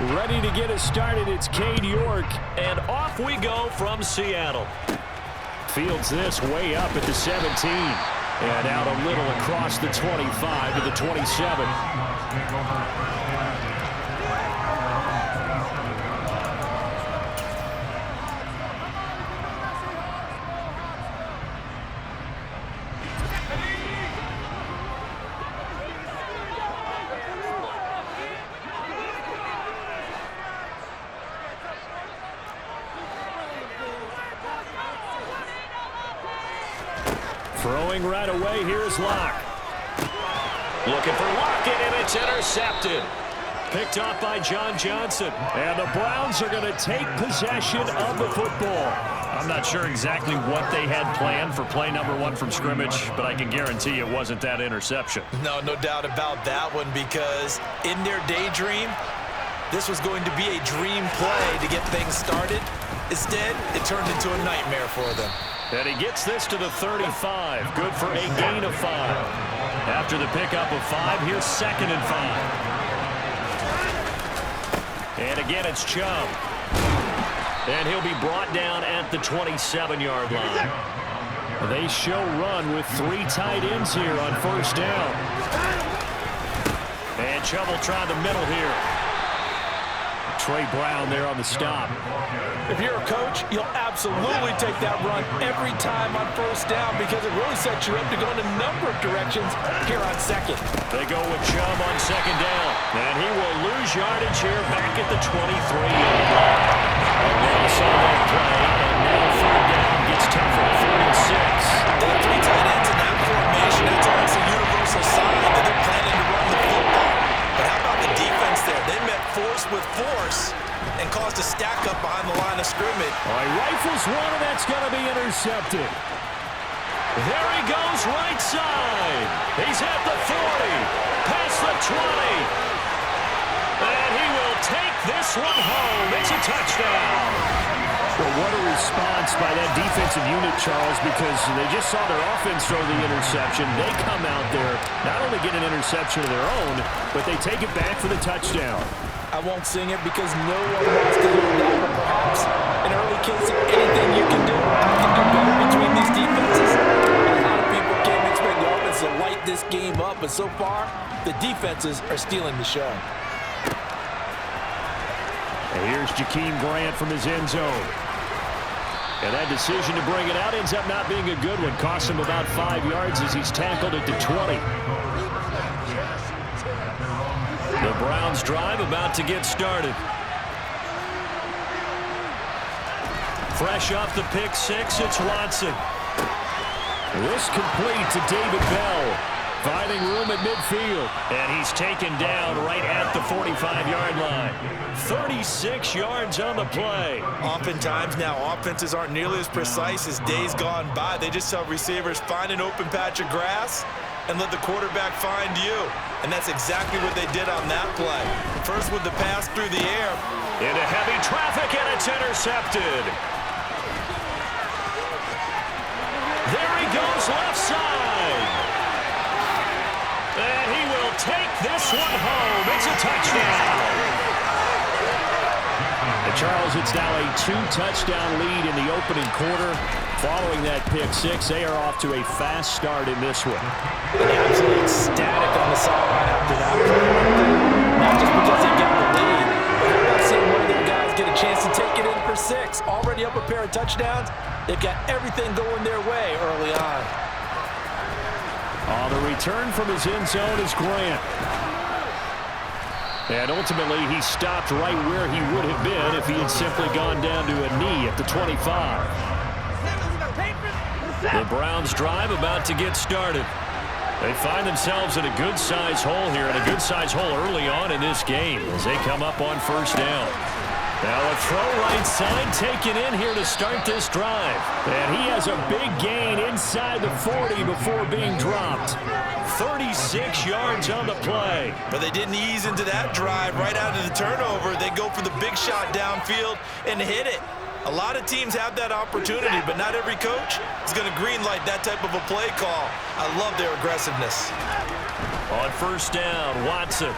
ready to get us started. It's Cade York. And off we go from Seattle. Fields this way up at the 17. And out a little across the 25 to the 27. Throwing right away, here's Locke. Looking for Lockett, and it's intercepted. Picked off by John Johnson. And the Browns are going to take possession of the football. I'm not sure exactly what they had planned for play number 1 from scrimmage, but I can guarantee it wasn't that interception. No doubt about that one, because in their daydream, this was going to be a dream play to get things started. Instead, it turned into a nightmare for them. And he gets this to the 35. Good for a gain of 5. After the pickup of 5, here's 2nd and 5. And again, it's Chubb. And he'll be brought down at the 27-yard line. They show run with 3 tight ends here on first down. And Chubb will try the middle here. Trey Brown there on the stop. If you're a coach, you'll absolutely take that run every time on first down, because it really sets you up to go in a number of directions here on second. They go with Chubb on second down. And he will lose yardage here back at the 23-yard line. A loss on that play, and now third down gets tougher at 36. They have 3 tight ends in that formation. That's almost a universal sign that they're planning to run the football. But how about the defense there? They met force with force and caused a stack up behind the line of scrimmage. All right, rifles one, and that's going to be intercepted. There he goes, right side. He's at the 40, past the 20. And he will take this one home. It's a touchdown. Well, what a response by that defensive unit, Charles, because they just saw their offense throw the interception. They come out there, not only get an interception of their own, but they take it back for the touchdown. I won't sing it because no one wants to hear that, but perhaps an early case of anything you can do, I can do better between these defenses. A lot of people came expecting the offense to light this game up, but so far, the defenses are stealing the show. And here's Jakeem Grant from his end zone. And that decision to bring it out ends up not being a good one. Costs him about 5 yards as he's tackled at the 20. The Browns drive about to get started. Fresh off the pick 6, it's Watson. This complete to David Bell. Finding room at midfield. And he's taken down right at the 45-yard line. 36 yards on the play. Oftentimes now, offenses aren't nearly as precise as days gone by. They just tell receivers, find an open patch of grass and let the quarterback find you. And that's exactly what they did on that play. First with the pass through the air. Into heavy traffic, and it's intercepted. There he goes, left side. And he will take this one home. It's a touchdown. And Charles, it's now a 2-touchdown lead in the opening quarter. Following that pick 6, they are off to a fast start in this one. Absolutely ecstatic on the sideline after that play. Not just because they got the lead, but how about seeing one of their guys get a chance to take it in for 6. Already up a pair of touchdowns. They've got everything going their way early on. On the return from his end zone is Grant. And ultimately, he stopped right where he would have been if he had simply gone down to a knee at the 25. The Browns drive about to get started. They find themselves in a good-sized hole here, and a good-sized hole early on in this game as they come up on first down. Now a throw right side taken in here to start this drive. And he has a big gain inside the 40 before being dropped. 36 yards on the play. But they didn't ease into that drive right out of the turnover. They go for the big shot downfield and hit it. A lot of teams have that opportunity, but not every coach is going to greenlight that type of a play call. I love their aggressiveness. On first down, Watson.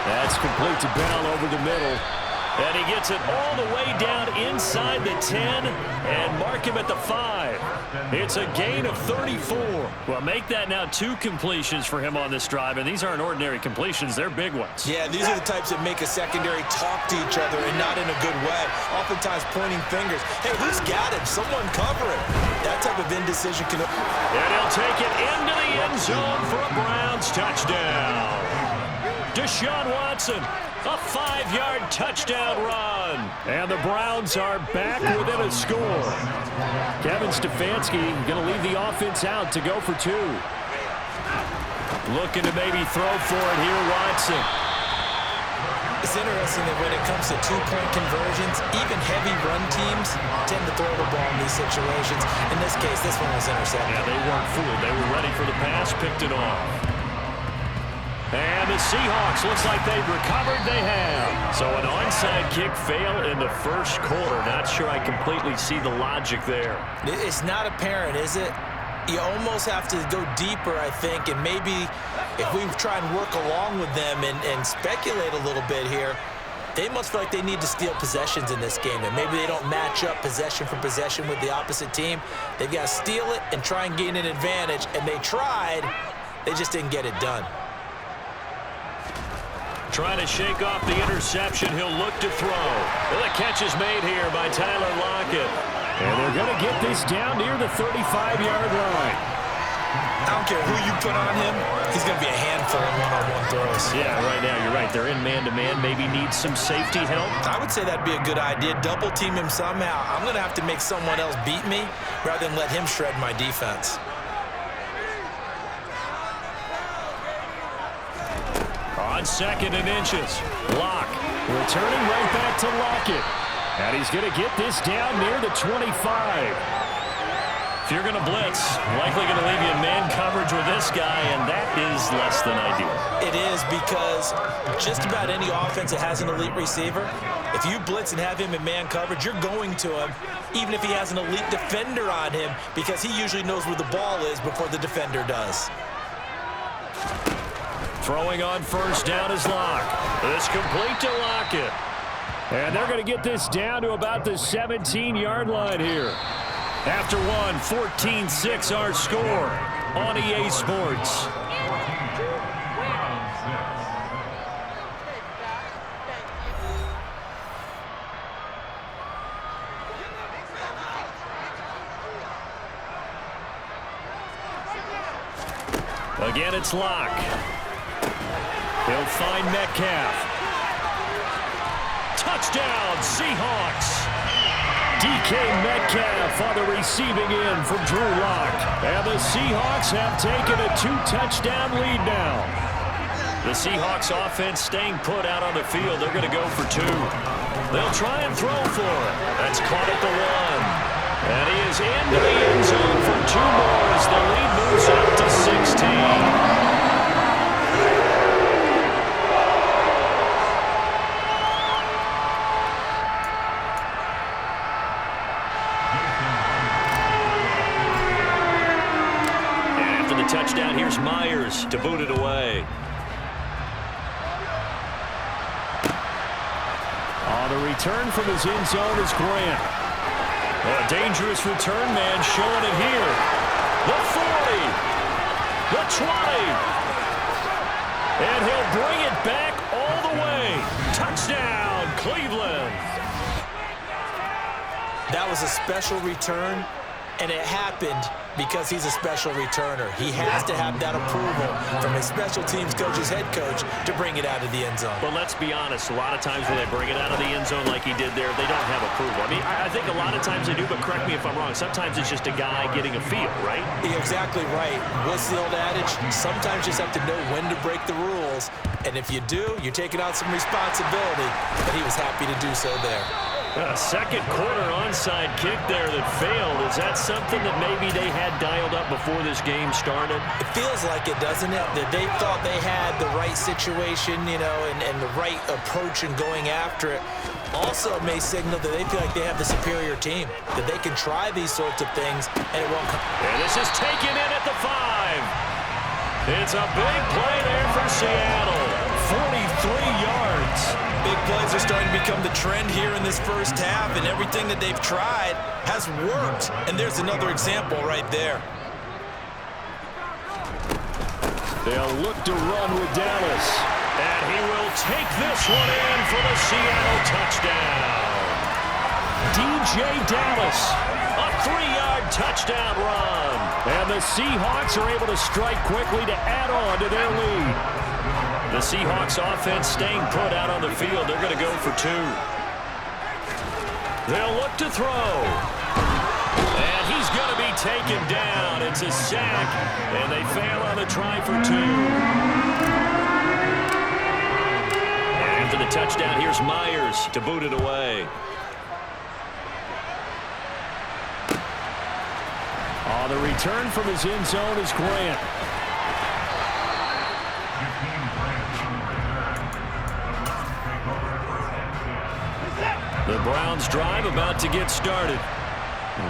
That's complete to Bell over the middle. And he gets it all the way down inside the 10 and mark him at the 5. It's a gain of 34. Well, make that now 2 completions for him on this drive, and these aren't ordinary completions. They're big ones. Yeah, these are the types that make a secondary talk to each other and not in a good way. Oftentimes pointing fingers. Hey, who's got him? Someone cover it. That type of indecision can... And he'll take it into the end zone for a Browns touchdown. Deshaun Watson, a 5-yard touchdown run. And the Browns are back within a score. Kevin Stefanski going to leave the offense out to go for 2. Looking to maybe throw for it here, Watson. It's interesting that when it comes to 2-point conversions, even heavy run teams tend to throw the ball in these situations. In this case, this one was intercepted. Yeah, they weren't fooled. They were ready for the pass, picked it off. And the Seahawks, looks like they've recovered. They have. So an onside kick fail in the first quarter. Not sure I completely see the logic there. It's not apparent, is it? You almost have to go deeper, I think, and maybe if we try and work along with them and speculate a little bit here, they must feel like they need to steal possessions in this game, and maybe they don't match up possession for possession with the opposite team. They've got to steal it and try and gain an advantage, and they tried. They just didn't get it done. Trying to shake off the interception. He'll look to throw. Well, the catch is made here by Tyler Lockett. And they're going to get this down near the 35-yard line. I don't care who you put on him. He's going to be a handful in one-on-one throws. Yeah, right now you're right. They're in man-to-man. Maybe need some safety help. I would say that'd be a good idea. Double team him somehow. I'm going to have to make someone else beat me rather than let him shred my defense. On 2nd and inches, Locke returning right back to Lockett. And he's going to get this down near the 25. If you're going to blitz, likely going to leave you in man coverage with this guy, and that is less than ideal. It is, because just about any offense that has an elite receiver, if you blitz and have him in man coverage, you're going to him, even if he has an elite defender on him, because he usually knows where the ball is before the defender does. Throwing on first down is Locke. It's complete to Lockett. And they're going to get this down to about the 17-yard line here. After one, 14-6 our score on EA Sports. Again, it's Locke. He'll find Metcalf. Touchdown, Seahawks. DK Metcalf on the receiving end from Drew Lock. And the Seahawks have taken a 2-touchdown lead now. The Seahawks offense staying put out on the field. They're going to go for 2. They'll try and throw for it. That's caught at the 1. And he is into the end zone for 2 more as the lead moves up to 16. Touchdown, here's Myers to boot it away. On the return from his end zone is Grant. A dangerous return man showing it here. The 40, the 20. And he'll bring it back all the way. Touchdown, Cleveland. That was a special return, and it happened because he's a special returner. He has to have that approval from his special teams coach's head coach to bring it out of the end zone. But let's be honest, a lot of times when they bring it out of the end zone like he did there, they don't have approval. I mean, I think a lot of times they do, but correct me if I'm wrong. Sometimes it's just a guy getting a feel, right? You're exactly right. What's the old adage? Sometimes you just have to know when to break the rules. And if you do, you're taking out some responsibility. But he was happy to do so there. A second quarter onside kick there that failed. Is that something that maybe they had dialed up before this game started? It feels like it, doesn't it? That they thought they had the right situation, you know, and the right approach in going after it. Also, it may signal that they feel like they have the superior team, that they can try these sorts of things, and it won't come. And this is taken in at the 5. It's a big play there for Seattle. 43 yards. Big plays are starting to become the trend here in this first half, and everything that they've tried has worked. And there's another example right there. They'll look to run with Dallas. And he will take this one in for the Seattle touchdown. DJ Dallas, a 3-yard touchdown run. And the Seahawks are able to strike quickly to add on to their lead. The Seahawks offense staying put out on the field. They're going to go for 2. They'll look to throw. And he's going to be taken down. It's a sack, and they fail on the try for 2. And after the touchdown, here's Myers to boot it away. On the return from his end zone is Grant. The Browns drive about to get started.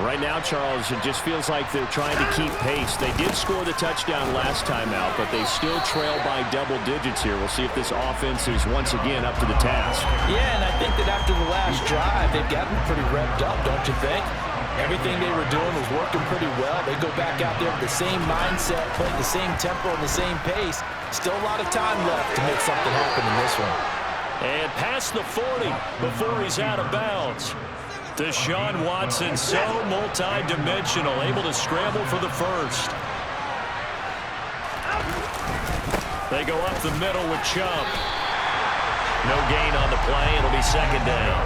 Right now, Charles, it just feels like they're trying to keep pace. They did score the touchdown last time out, but they still trail by double digits here. We'll see if this offense is once again up to the task. Yeah, and I think that after the last drive, they've gotten pretty revved up, don't you think? Everything they were doing was working pretty well. They go back out there with the same mindset, playing the same tempo and the same pace. Still a lot of time left to make something happen in this one. And past the 40 before he's out of bounds. Deshaun Watson, so multi-dimensional, able to scramble for the first. They go up the middle with Chubb. No gain on the play. It'll be second down.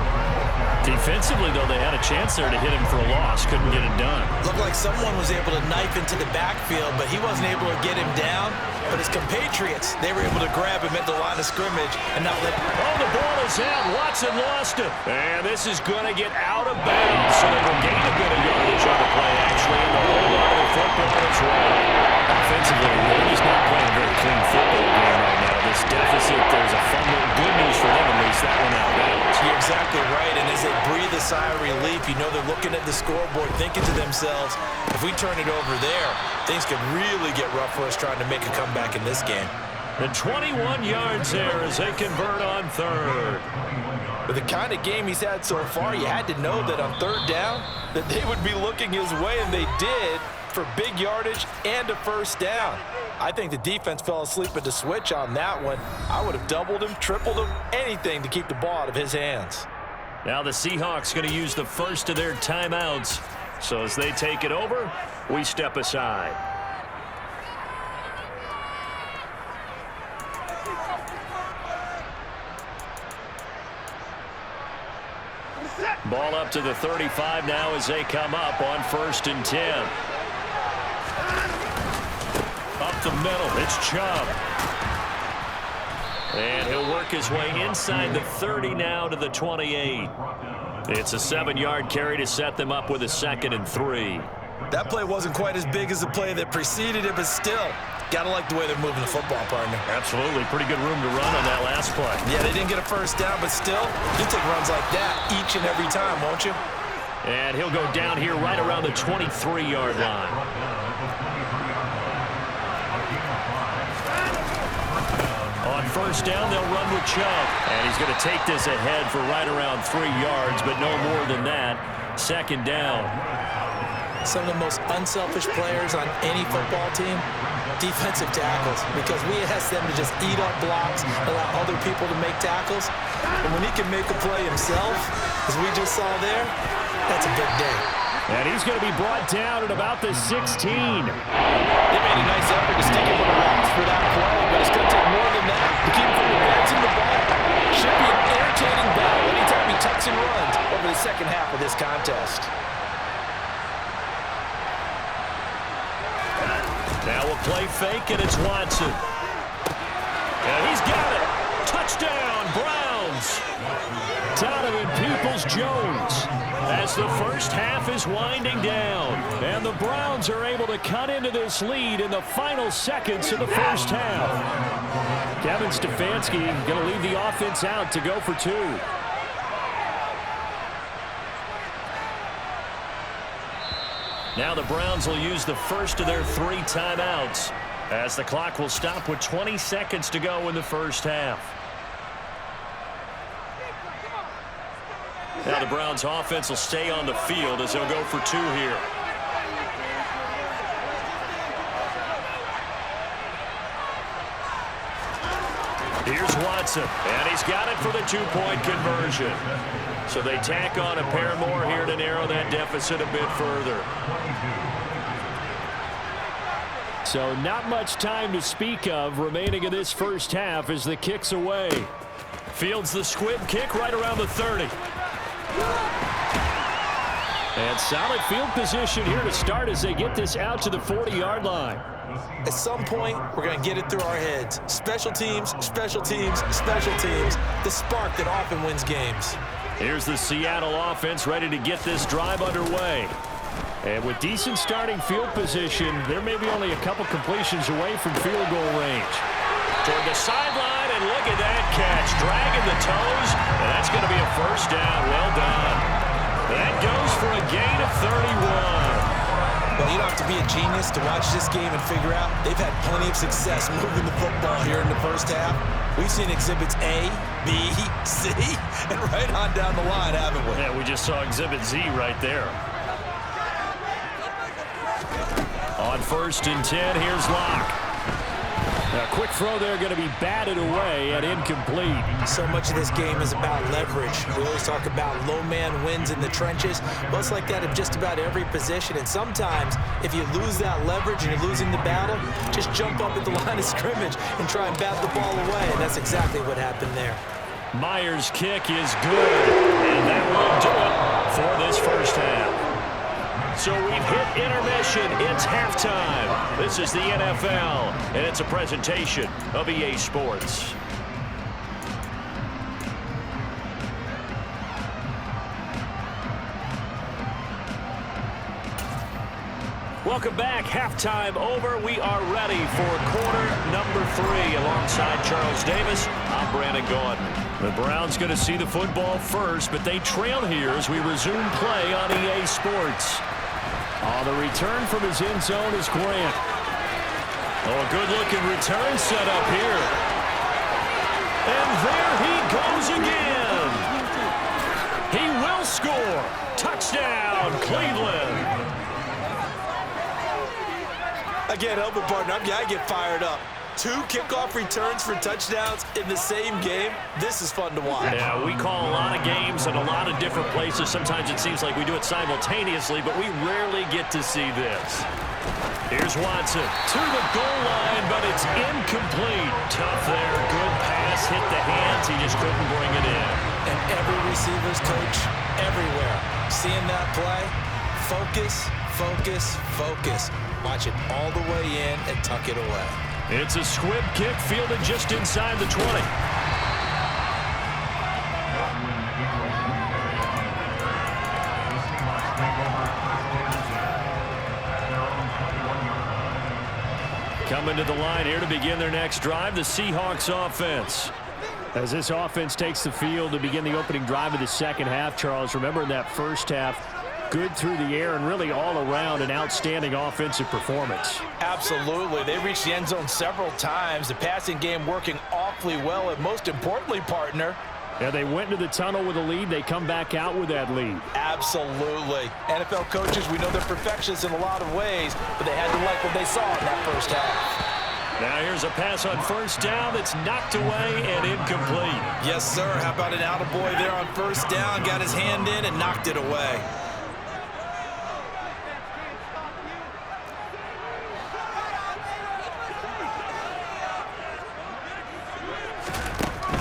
Defensively, though, they had a chance there to hit him for a loss. Couldn't get it done. Looked like someone was able to knife into the backfield, but he wasn't able to get him down. But his compatriots, they were able to grab him at the line of scrimmage and not let him. Oh, the ball is out. Watson lost it. And this is going to get out of bounds. So they will gain a bit of yardage on the play, actually. And the whole lot of the football is wrong. Offensively, they're just not playing a very clean football game right now. This deficit, there's a fumble. Good news for them, at least. That one out of bounds. You're exactly right. And as they breathe a sigh of relief, you know they're looking at the scoreboard, thinking to themselves, if we turn it over there, things could really get rough for us trying to make a comeback in this game. And 21 yards there as they convert on third. With the kind of game he's had so far, you had to know that on third down that they would be looking his way, and they did, for big yardage and a first down. I think the defense fell asleep at the switch on that one. I would have doubled him, tripled him, anything to keep the ball out of his hands. Now the Seahawks going to use the first of their timeouts. So as they take it over, we step aside. Ball up to the 35 now as they come up on 1st and 10. Up the middle, it's Chubb. And he'll work his way inside the 30 now to the 28. It's a 7-yard carry to set them up with a 2nd and 3. That play wasn't quite as big as the play that preceded it, but still, gotta like the way they're moving the football, partner. Absolutely. Pretty good room to run on that last play. Yeah, they didn't get a first down, but still, you'll take runs like that each and every time, won't you? And he'll go down here right around the 23-yard line. On 1st down, they'll run with Chubb. And he's going to take this ahead for right around 3 yards, but no more than that. 2nd down. Some of the most unselfish players on any football team, defensive tackles, because we ask them to just eat up blocks, allow other people to make tackles. And when he can make a play himself, as we just saw there, that's a big day. And he's going to be brought down at about the 16. They made a nice effort to stick him with a box for that play, but it's going to take more than that to keep him from advancing the ball. Should be an entertaining battle anytime he tucks and runs over the second half of this contest. Now a play fake, and it's Watson. And he's got it. Touchdown, Browns. Donovan Peoples-Jones as the first half is winding down. And the Browns are able to cut into this lead in the final seconds of the first half. Kevin Stefanski going to leave the offense out to go for 2. Now the Browns will use the first of their 3 timeouts. as the clock will stop with 20 seconds to go in the first half. Now the Browns offense will stay on the field as they'll go for 2 here. Here's Watson, and he's got it for the 2-point conversion. So they tack on a pair more here to narrow that deficit a bit further. So not much time to speak of remaining in this first half as the kick's away. Fields the squib kick right around the 30. And solid field position here to start as they get this out to the 40-yard line. At some point, we're going to get it through our heads. Special teams, special teams, special teams. The spark that often wins games. Here's the Seattle offense ready to get this drive underway. And with decent starting field position, they're maybe only a couple completions away from field goal range. Toward the sideline, and look at that catch. Dragging the toes, and that's going to be a first down. Well done. That goes for a gain of 31. Well, you don't have to be a genius to watch this game and figure out they've had plenty of success moving the football here in the first half. We've seen exhibits A, B, C, and right on down the line, haven't we? Yeah, we just saw exhibit Z right there. On 1st and 10, here's Locke. A quick throw there going to be batted away and incomplete. So much of this game is about leverage. We always talk about low man wins in the trenches. Well, it's like that in just about every position. And sometimes, if you lose that leverage and you're losing the battle, just jump up at the line of scrimmage and try and bat the ball away. And that's exactly what happened there. Myers' kick is good, and that will do it for this first half. So we've hit intermission. It's halftime. This is the NFL, and it's a presentation of EA Sports. Welcome back. Halftime over. We are ready for quarter number 3. Alongside Charles Davis, I'm Brandon Gordon. The Browns going to see the football first, but they trail here as we resume play on EA Sports. The return from his end zone is Grant. A good-looking return set up here. And there he goes again. He will score. Touchdown, Cleveland. I can't help it, partner. I get fired up. 2 kickoff returns for touchdowns in the same game. This is fun to watch. Yeah, we call a lot of games in a lot of different places. Sometimes it seems like we do it simultaneously, but we rarely get to see this. Here's Watson to the goal line, but it's incomplete. Tough there. Good pass. Hit the hands. He just couldn't bring it in. And every receiver's coach everywhere. Seeing that play, focus, focus, focus. Watch it all the way in and tuck it away. It's a squib kick fielded just inside the 20. Coming to the line here to begin their next drive, the Seahawks offense. As this offense takes the field to begin the opening drive of the second half, Charles, remember in that first half, good through the air and really all around an outstanding offensive performance. Absolutely. They reached the end zone several times. The passing game working awfully well, and most importantly, partner, yeah, they went into the tunnel with a lead. They come back out with that lead. Absolutely. NFL coaches, we know they're perfectionists in a lot of ways, but they had to like what they saw in that first half. Now here's a pass on first down that's knocked away and incomplete. Yes, sir. How about an attaboy there on first down? Got his hand in and knocked it away.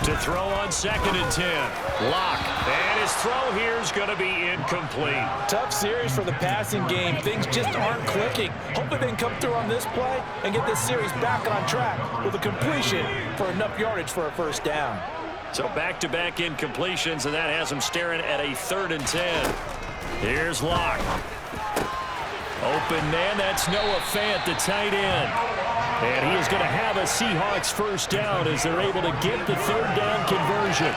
To throw on 2nd and 10. Lock. And his throw here is going to be incomplete. Tough series for the passing game. Things just aren't clicking. Hopefully they can come through on this play and get this series back on track with a completion for enough yardage for a first down. So back-to-back incompletions, and that has him staring at a 3rd and 10. Here's Lock. Open man, that's Noah Fant, the tight end. And he is going to have a Seahawks first down as they're able to get the 3rd down conversion.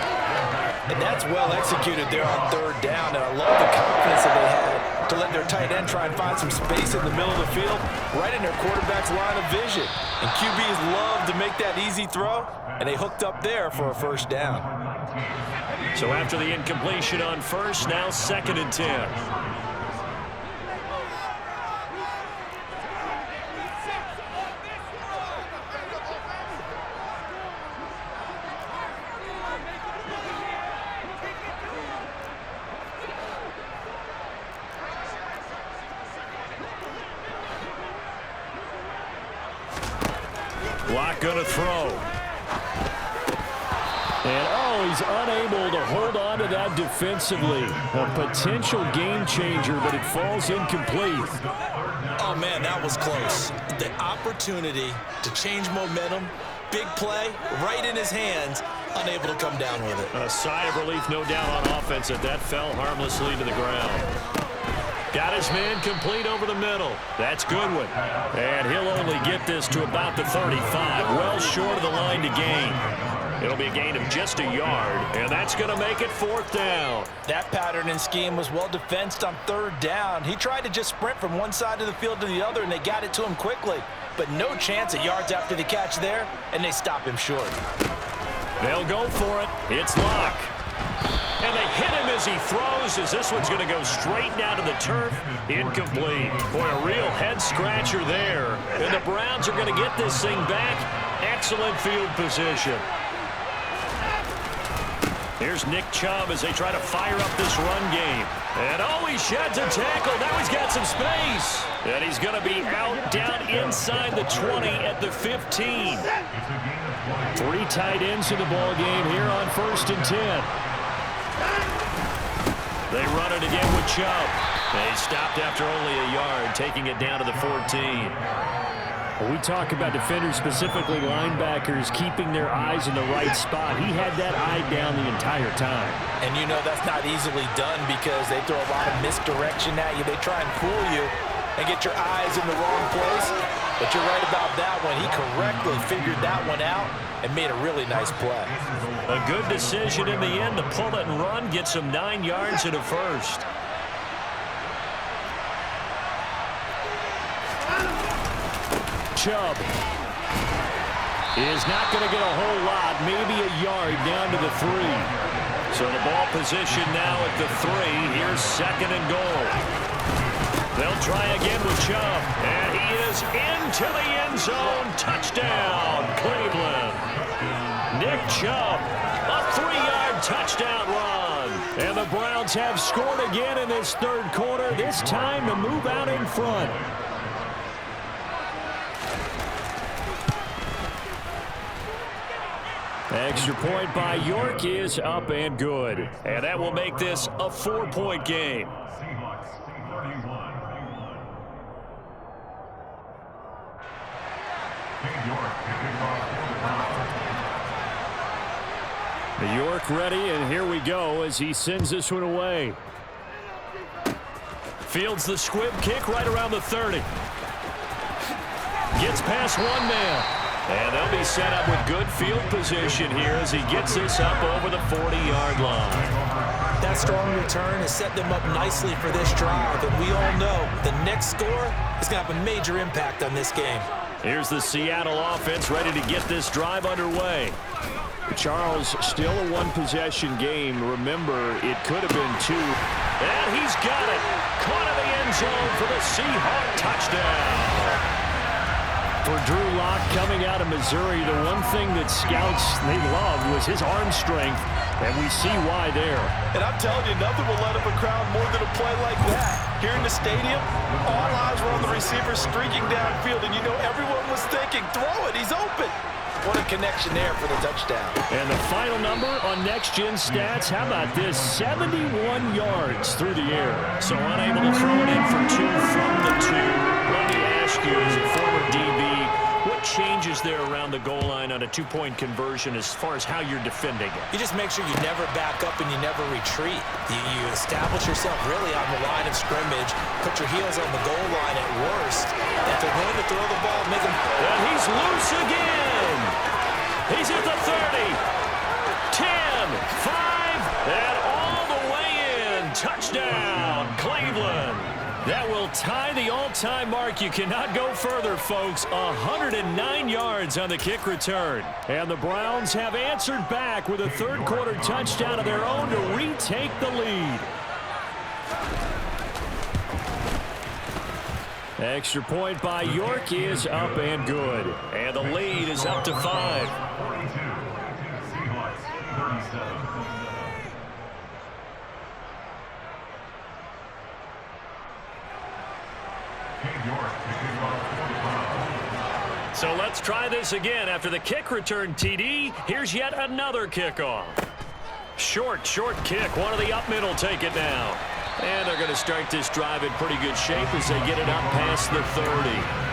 And that's well executed there on 3rd down, and I love the confidence that they had to let their tight end try and find some space in the middle of the field, right in their quarterback's line of vision. And QBs love to make that easy throw, and they hooked up there for a first down. So after the incompletion on first, now 2nd and 10. Lock going to throw. And, oh, he's unable to hold on to that defensively. A potential game changer, but it falls incomplete. Oh, man, that was close. The opportunity to change momentum, big play, right in his hands, unable to come down with it. A sigh of relief, no doubt, on offense that fell harmlessly to the ground. Got his man complete over the middle. That's Goodwin. And he'll only get this to about the 35, well short of the line to gain. It'll be a gain of just a yard, and that's going to make it 4th down. That pattern and scheme was well defensed on 3rd down. He tried to just sprint from one side of the field to the other, and they got it to him quickly. But no chance of yards after the catch there, and they stop him short. They'll go for it. It's Locke. And they hit him as he throws, as this one's going to go straight down to the turf. Incomplete. Boy, a real head-scratcher there. And the Browns are going to get this thing back. Excellent field position. Here's Nick Chubb as they try to fire up this run game. And, oh, he sheds a tackle. Now he's got some space. And he's going to be out down inside the 20 at the 15. 3 tight ends in the ball game here on 1st and 10. They run it again with Chubb. They stopped after only a yard, taking it down to the 14. When we talk about defenders, specifically linebackers, keeping their eyes in the right spot. He had that eye down the entire time. And you know that's not easily done because they throw a lot of misdirection at you. They try and fool you and get your eyes in the wrong place. But you're right about that one. He correctly figured that one out and made a really nice play. A good decision in the end to pull it and run, get some 9 yards and a first. Chubb is not going to get a whole lot, maybe a yard down to the 3. So the ball position now at the 3. Here's 2nd and goal. They'll try again with Chubb. And he is into the end zone. Touchdown, Cleveland. Nick Chubb, a 3-yard touchdown run. And the Browns have scored again in this 3rd quarter, this time to move out in front. Extra point by York is up and good. And that will make this a 4-point game. York ready, and here we go as he sends this one away. Fields the squib kick right around the 30. Gets past one man. And they'll be set up with good field position here as he gets this up over the 40-yard line. That strong return has set them up nicely for this drive, and we all know the next score is going to have a major impact on this game. Here's the Seattle offense ready to get this drive underway. Charles, still a 1-possession game. Remember, it could have been 2. And he's got it. Caught in the end zone for the Seahawk touchdown. For Drew Lock coming out of Missouri, the one thing that scouts they loved was his arm strength, and we see why there. And I'm telling you, nothing will let up a crowd more than a play like that. Here in the stadium, all eyes were on the receiver streaking downfield, and you know everyone was thinking, throw it, he's open. What a connection there for the touchdown. And the final number on Next Gen Stats, how about this? 71 yards through the air. So unable to throw it in for 2 from the 2. Let me ask you, as a former DB, what changes there around the goal line on a 2-point conversion as far as how you're defending it? You just make sure you never back up and you never retreat. You establish yourself really on the line of scrimmage, put your heels on the goal line at worst. If they're going to throw the ball, make them... And he's loose again. He's at the 30, 10, 5, and all the way in. Touchdown, Cleveland. tie the all-time mark. You cannot go further, folks. 109 yards on the kick return. And the Browns have answered back with a third-quarter touchdown of their own to retake the lead. Extra point by York is up and good. And the lead is up to 5. So let's try this again. After the kick return TD, here's yet another kickoff. Short kick. One of the up middle take it now. And they're going to start this drive in pretty good shape as they get it up past the 30.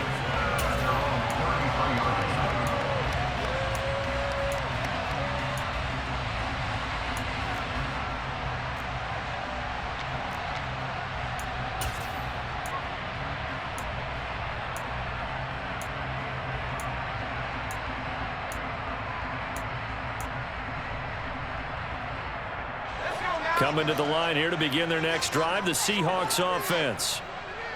Coming to the line here to begin their next drive, the Seahawks offense.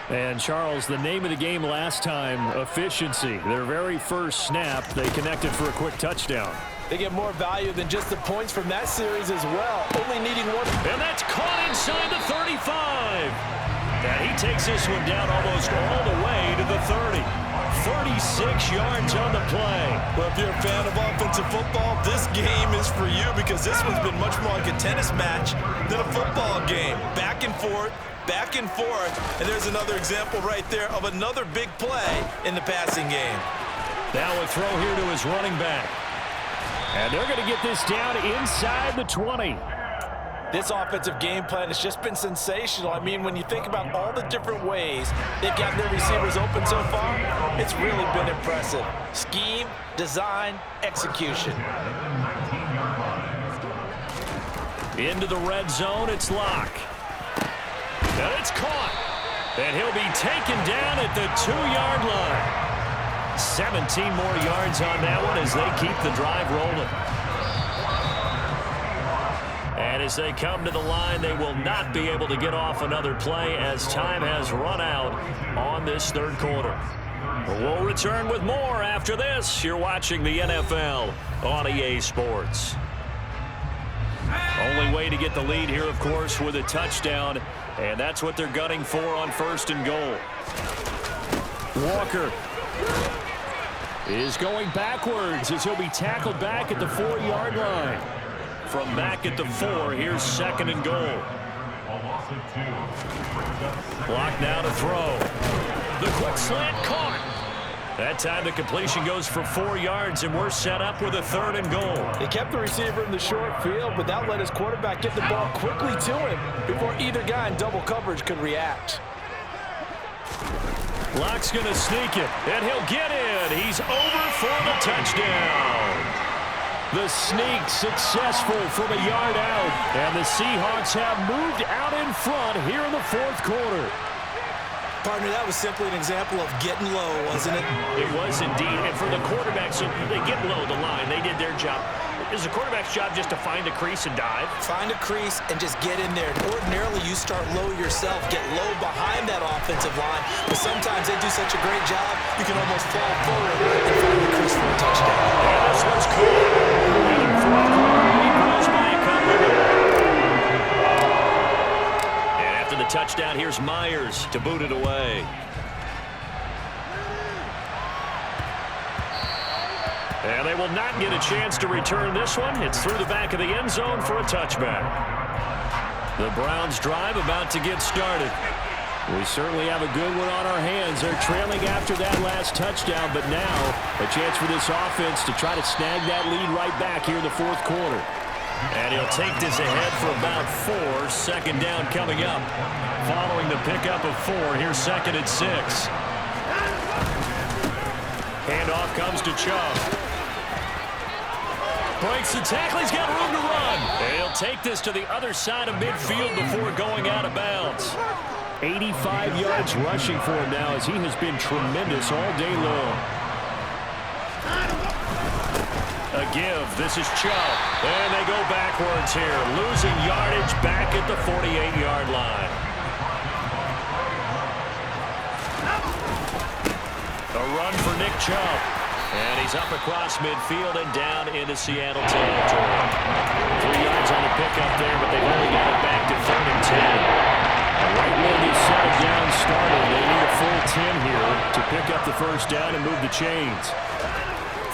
And, Charles, the name of the game last time, efficiency. Their very first snap, they connected for a quick touchdown. They get more value than just the points from that series as well, only needing one. And that's caught inside the 35. And he takes this one down almost all the way to the 30. 36 yards on the play. Well, if you're a fan of offensive football, this game is for you because this one's been much more like a tennis match than a football game. Back and forth, and there's another example right there of another big play in the passing game. Now a throw here to his running back. And they're going to get this down inside the 20. This offensive game plan has just been sensational. I mean, when you think about all the different ways they've got their receivers open so far, it's really been impressive. Scheme, design, execution. Into the red zone, it's Locke. And it's caught. And he'll be taken down at the 2-yard line. 17 more yards on that one as they keep the drive rolling. And as they come to the line, they will not be able to get off another play as time has run out on this third quarter. We'll return with more after this. You're watching the NFL on EA Sports. Only way to get the lead here, of course, with a touchdown, and that's what they're gunning for on 1st and goal. Walker is going backwards as he'll be tackled back at the 4-yard line. From back at the 4, here's 2nd and goal. Block now to throw. The quick slant caught. That time the completion goes for 4 yards, and we're set up with a 3rd and goal. They kept the receiver in the short field, but that let his quarterback get the ball quickly to him before either guy in double coverage could react. Locke's going to sneak it, and he'll get in. He's over for the touchdown. The sneak successful from a yard out, and the Seahawks have moved out in front here in the 4th quarter. Partner, that was simply an example of getting low, wasn't it? It was indeed. And for the quarterback, so they get low the line. They did their job. Is the quarterback's job just to find a crease and dive? Find a crease and just get in there. Ordinarily, you start low yourself, get low behind that offensive line. But sometimes they do such a great job, you can almost fall forward and find the crease for a touchdown. And this one's cool. And the 4th quarter lead grows by a couple. And after the touchdown, here's Myers to boot it away. And they will not get a chance to return this one. It's through the back of the end zone for a touchback. The Browns drive about to get started. We certainly have a good one on our hands. They're trailing after that last touchdown, but now a chance for this offense to try to snag that lead right back here in the 4th quarter. And he'll take this ahead for about 4. 2nd down coming up. Following the pickup of 4, here's 2nd and 6. Handoff comes to Chubb. Breaks the tackle. He's got room to run. And he'll take this to the other side of midfield before going out of bounds. 85 yards rushing for him now as he has been tremendous all day long. A give. This is Chubb. And they go backwards here. Losing yardage back at the 48-yard line. A run for Nick Chubb. And he's up across midfield and down into Seattle territory. 3 yards on the pickup there, but they've only got it back to 3rd and 10. Right when they settled down started, they need a full 10 here to pick up the first down and move the chains.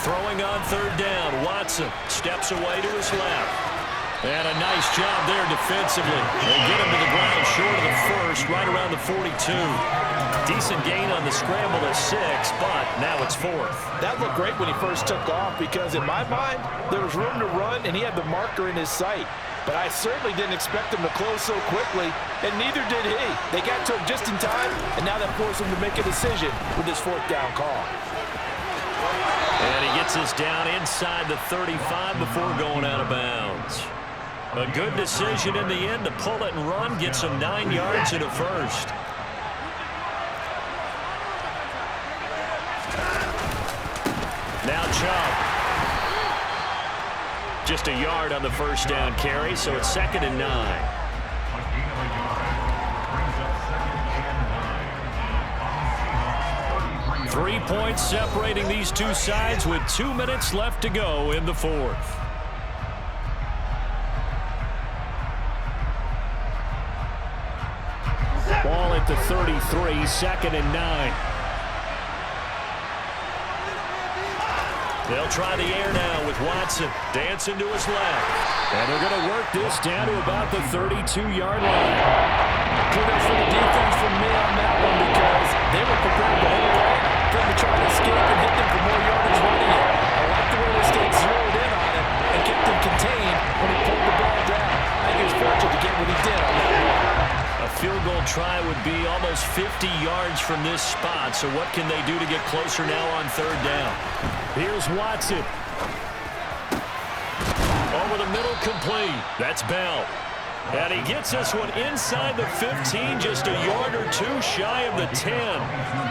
Throwing on 3rd down, Watson steps away to his left. And a nice job there defensively. They get him to the ground short of the first, right around the 42. Decent gain on the scramble at 6, but now it's 4th. That looked great when he first took off because, in my mind, there was room to run, and he had the marker in his sight. But I certainly didn't expect him to close so quickly, and neither did he. They got to him just in time, and now that forced him to make a decision with this 4th down call. And he gets us down inside the 35 before going out of bounds. A good decision in the end to pull it and run, get some 9 yards and a first. Now Chubb. Just a yard on the first down carry, so it's 2nd and 9. Three points separating these two sides with 2 minutes left to go in the 4th. Ball at the 33, 2nd and 9. They'll try the air now with Watson dancing to his left. And they're going to work this down to about the 32-yard line. Kudos for the defense from me on that one because they were prepared the whole way for him to try to escape and hit them for more yardage running it. I like the way they stayed zeroed in on him and kept him contained when he pulled the ball down. I think he was fortunate to get what he did on that one. A field goal try would be almost 50 yards from this spot, so what can they do to get closer now on 3rd down? Here's Watson. Over the middle, complete. That's Bell. And he gets this one inside the 15, just a yard or 2 shy of the 10.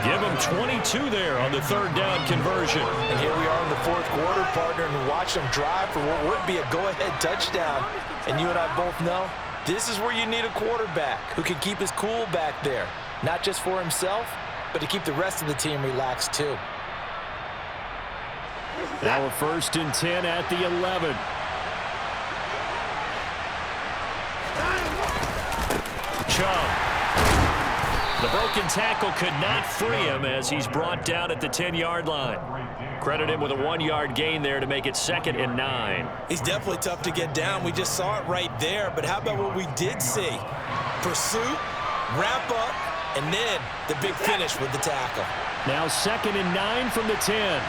Give him 22 there on the 3rd down conversion. And here we are in the 4th quarter, partner, and watch them drive for what would be a go-ahead touchdown. And you and I both know this is where you need a quarterback who can keep his cool back there, not just for himself, but to keep the rest of the team relaxed too. Now a 1st and 10 at the 11. Chubb. The broken tackle could not free him as he's brought down at the 10-yard line. Credit him with a 1-yard gain there to make it 2nd and 9. He's definitely tough to get down. We just saw it right there. But how about what we did see? Pursuit, wrap up, and then the big finish with the tackle. Now 2nd and 9 from the 10.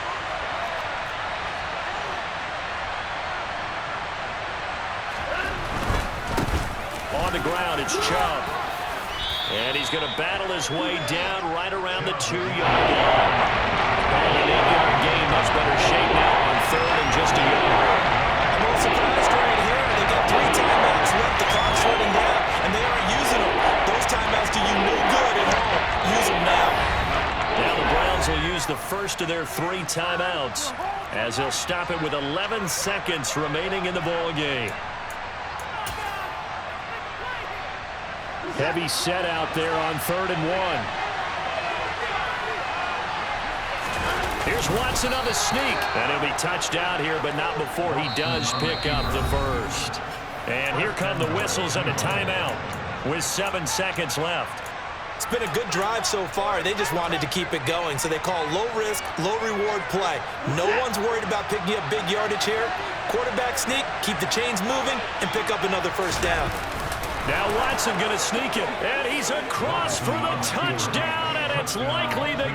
On the ground, it's Chubb. And he's going to battle his way down right around the 2-yard line. And an 8-yard gain, much better shape now on 3rd and just a yard. I'm a little surprised right here. They got 3 timeouts left. The clock's running down, and they aren't using them. Those timeouts do you no good at home. Use them now. Now the Browns will use the first of their 3 timeouts as they'll stop it with 11 seconds remaining in the ball game. Heavy set out there on 3rd and 1. Here's Watson on the sneak. And he'll be touched out here, but not before he does pick up the first. And here come the whistles and a timeout with 7 seconds left. It's been a good drive so far. They just wanted to keep it going, so they call low-risk, low-reward play. No one's worried about picking up big yardage here. Quarterback sneak, keep the chains moving, and pick up another first down. Now Watson going to sneak it, and he's across for the touchdown, and it's likely the